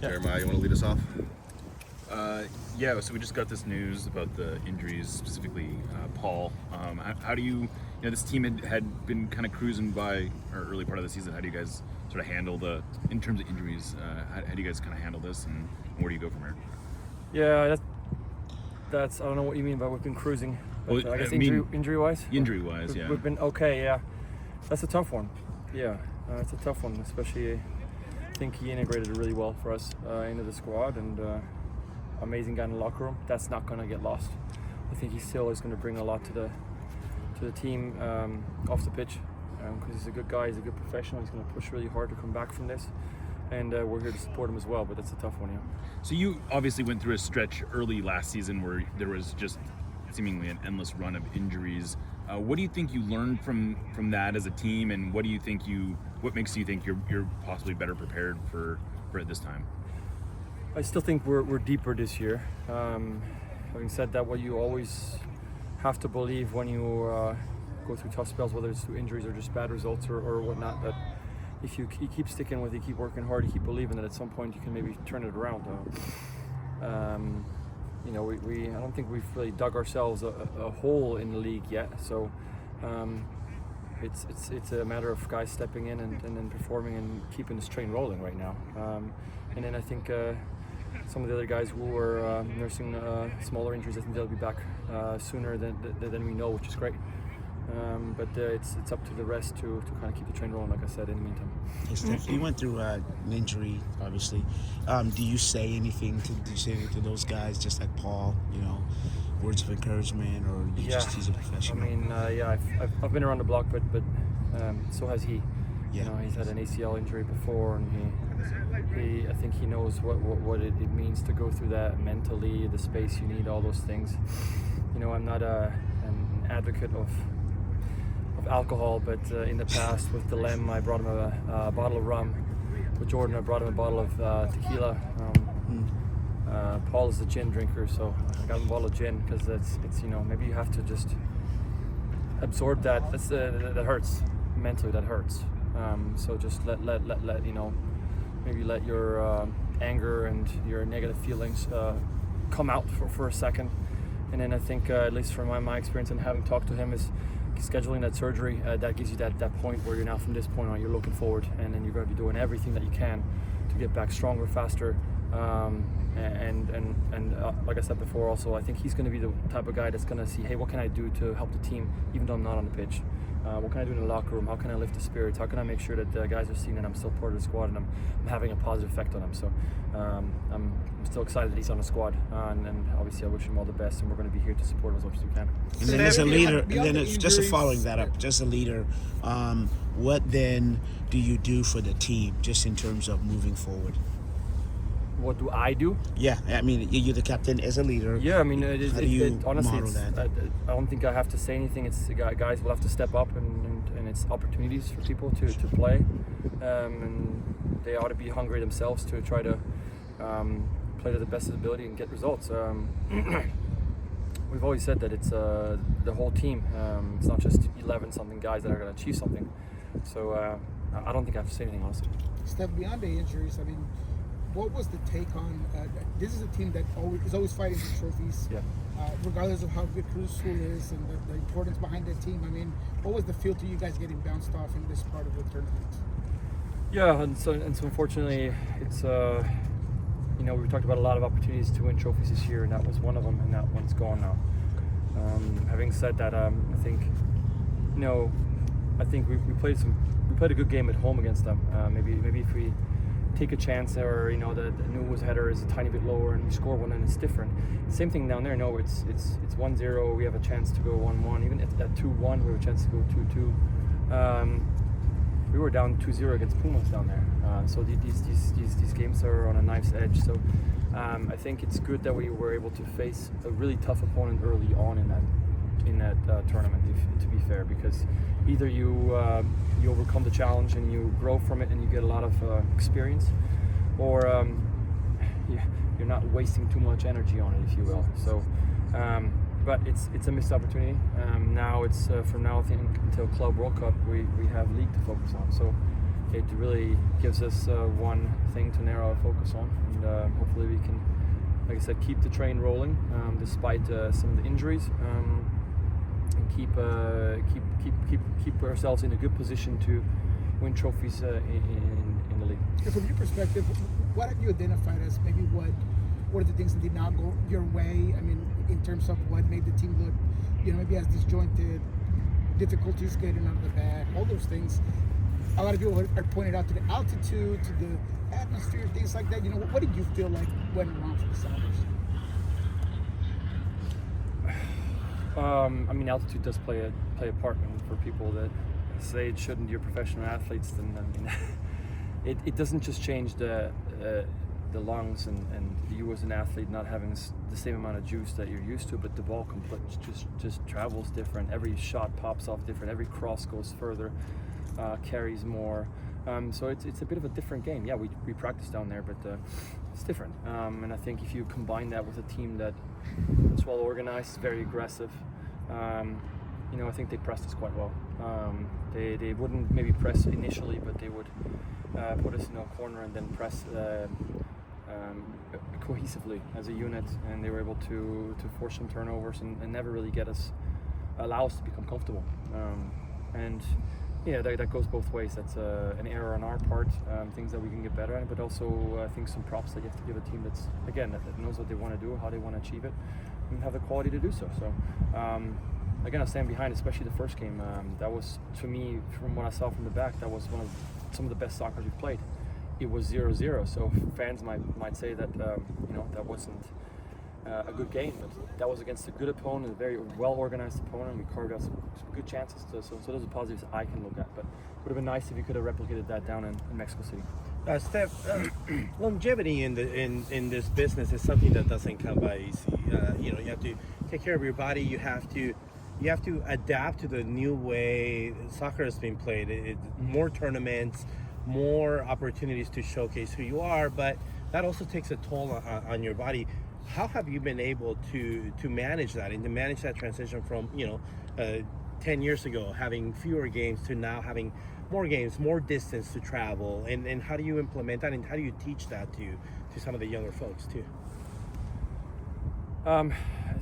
Jeremiah, you want to lead us off? Yeah, so we just got this news about the injuries, specifically Paul. How do you know, this team had been kind of cruising by our early part of the season. How do you guys sort of handle in terms of injuries, how do you guys kind of handle this, and where do you go from here? Yeah, that's I don't know what you mean by we've been cruising. But Well, I guess I mean, injury-wise? Injury-wise, yeah. We've been okay, yeah. That's a tough one. Yeah, it's a tough one, especially I think he integrated really well for us into the squad, and amazing guy in the locker room. That's not going to get lost. I think he still is going to bring a lot to the team off the pitch, because he's a good guy, he's a good professional. He's going to push really hard to come back from this, and we're here to support him as well. But that's a tough one, yeah. So you obviously went through a stretch early last season where there was just seemingly an endless run of injuries. What do you think you learned from that as a team, and what makes you think you're possibly better prepared for it this time? I still think we're deeper this year. Having said that, what you always have to believe when you go through tough spells, whether it's through injuries or just bad results or whatnot, that if you keep sticking with it, keep working hard, you keep believing that at some point you can maybe turn it around. I don't think we've really dug ourselves a hole in the league yet. So it's a matter of guys stepping in and then performing and keeping this train rolling right now. And then I think some of the other guys who are nursing smaller injuries, I think they'll be back sooner than we know, which is great. But it's up to the rest to kind of keep the train rolling, like I said, in the meantime. Hey, Steph, you went through an injury, obviously. Do you say anything to those guys, just like Paul, words of encouragement, or he's a professional? I mean, I've been around the block, but so has he. Yeah. He's had an ACL injury before, and I think he knows what it means to go through that mentally, the space you need, all those things. I'm not an advocate of alcohol, but in the past with Dilem, I brought him a bottle of rum. With Jordan, I brought him a bottle of tequila. Paul is a gin drinker, so I got him a bottle of gin because it's maybe you have to just absorb that. That hurts mentally. That hurts. So just let maybe let your anger and your negative feelings come out for a second. And then I think, at least from my experience and having talked to him, is scheduling that surgery, that gives you that point where you're now, from this point on, you're looking forward, and then you're going to be doing everything that you can to get back stronger, faster, and like I said before, also I think he's going to be the type of guy that's going to see, hey, what can I do to help the team even though I'm not on the pitch? What can I do in the locker room? How can I lift the spirits? How can I make sure that the guys are seeing that I'm still part of the squad and I'm having a positive effect on them? So I'm still excited that he's on the squad, and obviously I wish him all the best, and we're going to be here to support him as much as we can. And then as a leader, just following that up, just a leader, what then do you do for the team, just in terms of moving forward? What do I do? Yeah, I mean, you're the captain as a leader. Yeah, I mean, honestly, model that? I don't think I have to say anything. It's guys will have to step up, and it's opportunities for people to play, and they ought to be hungry themselves to try to play to the best of their ability and get results. We've always said that it's the whole team. It's not just 11-something guys that are going to achieve something. So I don't think I have to say anything, honestly. Steph, beyond the injuries, I mean, what was the take on this is a team that is always fighting for trophies, regardless of how good Cruz Azul is and the importance behind the team. I mean, what was the feel to you guys getting bounced off in this part of the tournament? Yeah, and so unfortunately, it's we talked about a lot of opportunities to win trophies this year, and that was one of them, and that one's gone now. Having said that, I think we played a good game at home against them. Maybe if we take a chance, or the Nuwa's header is a tiny bit lower and we score one, and it's different. Same thing down there. No, it's 1-0. We have a chance to go 1-1. Even at 2-1, we have a chance to go 2-2. We were down 2-0 against Pumas down there. So these games are on a knife's edge. So I think it's good that we were able to face a really tough opponent early on in that tournament. To be fair, because either you overcome the challenge and you grow from it and you get a lot of experience, or you're not wasting too much energy on it, if you will. So, but it's a missed opportunity. Now it's from now until Club World Cup, we have league to focus on. So it really gives us one thing to narrow our focus on. hopefully we can, like I said, keep the train rolling despite some of the injuries, and keep ourselves in a good position to win trophies in the league. And from your perspective, what have you identified as maybe what are the things that did not go your way? I mean, in terms of what made the team look, maybe as disjointed, difficulties getting out of the bag, all those things. A lot of people are pointed out to the altitude, to the atmosphere, things like that. What did you feel like went wrong for the Sounders? I mean, altitude does play a part, and for people that say it shouldn't, you're professional athletes, then I mean, it doesn't just change the lungs and you as an athlete not having the same amount of juice that you're used to, but the ball just travels different. Every shot pops off different. Every cross goes further, carries more. So it's a bit of a different game. Yeah, we practice down there, but it's different. And I think if you combine that with a team that's well organized, very aggressive, I think they pressed us quite well. They wouldn't maybe press initially, but they would put us in a corner and then press cohesively as a unit, and they were able to force some turnovers and never really allow us to become comfortable. And yeah, that goes both ways. That's an error on our part, things that we can get better at, but also I think some props that you have to give a team that knows what they want to do, how they want to achieve it, and have the quality to do so. So again, I stand behind, especially the first game. That was, to me, from what I saw from the back, that was some of the best soccer we've played. It was 0-0, so fans might say that that wasn't a good game, but that was against a good opponent, a very well-organized opponent. We carved out some good chances, so those are positives I can look at. But it would have been nice if you could have replicated that down in Mexico City. Steph, longevity in this business is something that doesn't come by easy. You have to take care of your body. You have to adapt to the new way soccer has been played. More tournaments, more opportunities to showcase who you are, but that also takes a toll on your body. How have you been able to manage that and to manage that transition from 10 years ago having fewer games to now having more games, more distance to travel, and how do you implement that, and how do you teach that to some of the younger folks too? I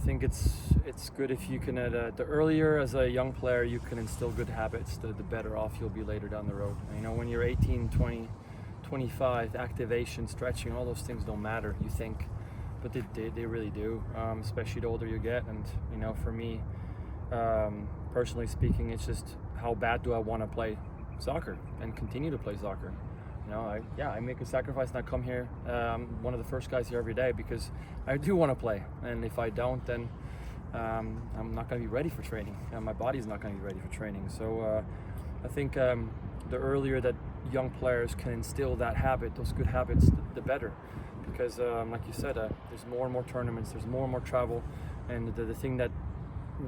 think it's good if you can, the earlier as a young player you can instill good habits, the better off you'll be later down the road. When you're 18, 20, 25, activation, stretching, all those things don't matter, you think, but they really do, especially the older you get. And for me, personally speaking, it's just how bad do I want to play soccer and continue to play soccer. I make a sacrifice and I come here. I'm one of the first guys here every day because I do want to play, and if I don't, then I'm not going to be ready for training. My body's not going to be ready for training. So I think the earlier that young players can instill that habit, those good habits, the better. Because like you said, there's more and more tournaments, there's more and more travel, and the thing that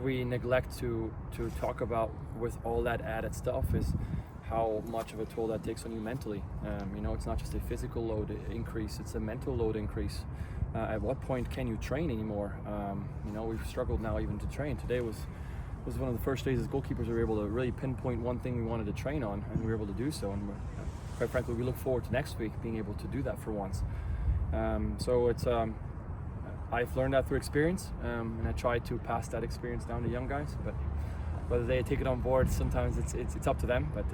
we neglect to talk about with all that added stuff is how much of a toll that takes on you mentally. It's not just a physical load increase, it's a mental load increase. At what point can you train anymore? We've struggled now even to train. Today was one of the first days as goalkeepers we were able to really pinpoint one thing we wanted to train on, and we were able to do so. And quite frankly, we look forward to next week being able to do that for once. So it's I've learned that through experience, and I try to pass that experience down to young guys. But whether they take it on board, sometimes it's up to them. But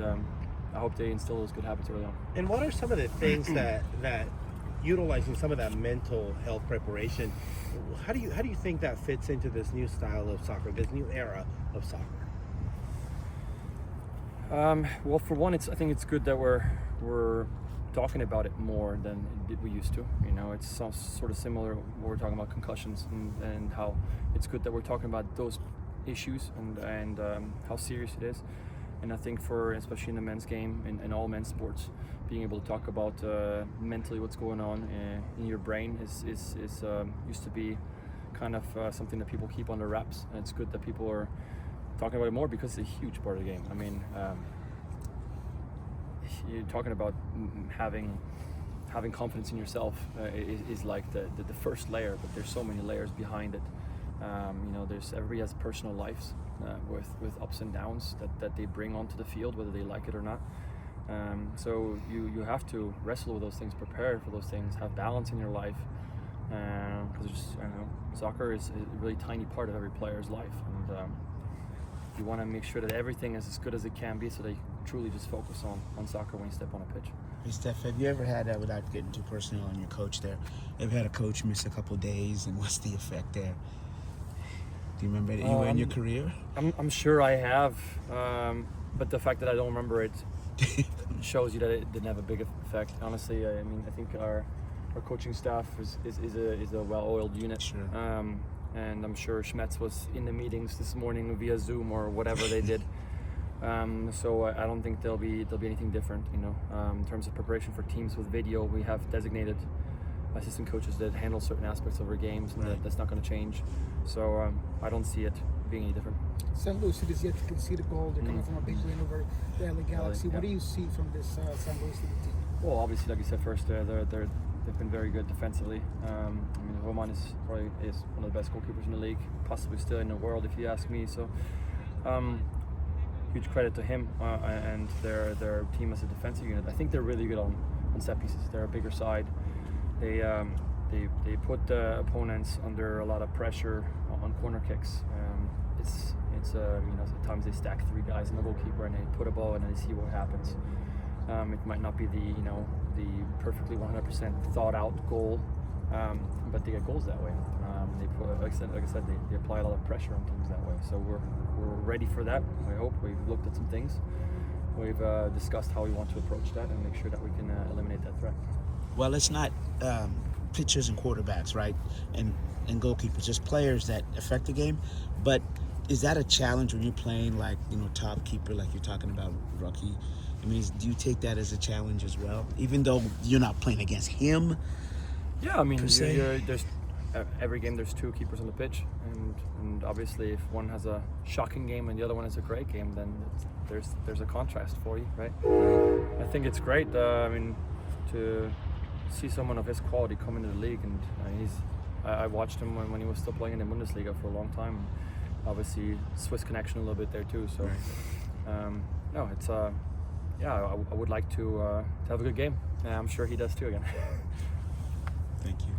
I hope they instill those good habits early on. And what are some of the things that utilizing some of that mental health preparation? How do you think that fits into this new style of soccer, this new era of soccer? Well, for one, I think it's good that we're talking about it more than we used to. It's sort of similar when we're talking about concussions and how it's good that we're talking about those issues and how serious it is. And I think especially in the men's game and all men's sports, being able to talk about mentally what's going on in your brain is used to be kind of something that people keep under wraps, and it's good that people are talking about it more because it's a huge part of the game. I mean, you're talking about having confidence in yourself is like the first layer, but there's so many layers behind it. Everybody has personal lives with ups and downs that they bring onto the field, whether they like it or not. So you have to wrestle with those things, prepare for those things, have balance in your life, because soccer is a really tiny part of every player's life, and you want to make sure that everything is as good as it can be, so that you can truly just focus on soccer when you step on a pitch. Hey Steph, have you ever had, without getting too personal on your coach there, ever had a coach miss a couple days, and what's the effect there? Do you remember it anywhere in your career? I'm sure I have, but the fact that I don't remember it shows you that it didn't have a big effect. Honestly, I mean, I think our coaching staff is a well-oiled unit. Sure. And I'm sure Schmetz was in the meetings this morning via Zoom or whatever they did. So I don't think there'll be anything different. In terms of preparation for teams with video, we have designated assistant coaches that handle certain aspects of our games, and that's not going to change. So I don't see it being any different. St. Louis is yet to concede a goal. They're coming from a big win over the LA Galaxy. Yeah. What do you see from this St. Louis City team? Well, obviously, like you said first, they've been very good defensively. I mean, Roman is one of the best goalkeepers in the league, possibly still in the world, if you ask me. So, huge credit to him and their team as a defensive unit. I think they're really good on set pieces. They're a bigger side. They put opponents under a lot of pressure on corner kicks. Sometimes they stack 3 guys in the goalkeeper and they put a ball and they see what happens. It might not be the perfectly 100% thought out goal, but they get goals that way. They put, like I said, they apply a lot of pressure on teams that way. So we're ready for that. I hope we've looked at some things. We've discussed how we want to approach that and make sure that we can eliminate that threat. Well, it's not pitchers and quarterbacks, right? And goalkeepers, just players that affect the game. But is that a challenge when you're playing top keeper, like you're talking about Rocky? I mean, do you take that as a challenge as well, even though you're not playing against him? Yeah, I mean, there's every game there's 2 keepers on the pitch, and obviously if one has a shocking game and the other one has a great game, then there's a contrast for you, right? I think it's great. I mean, to see someone of his quality come into the league, and I watched him when he was still playing in the Bundesliga for a long time. And obviously, Swiss connection a little bit there too. So, no, it's I would like to have a good game. I'm sure he does too again. Thank you.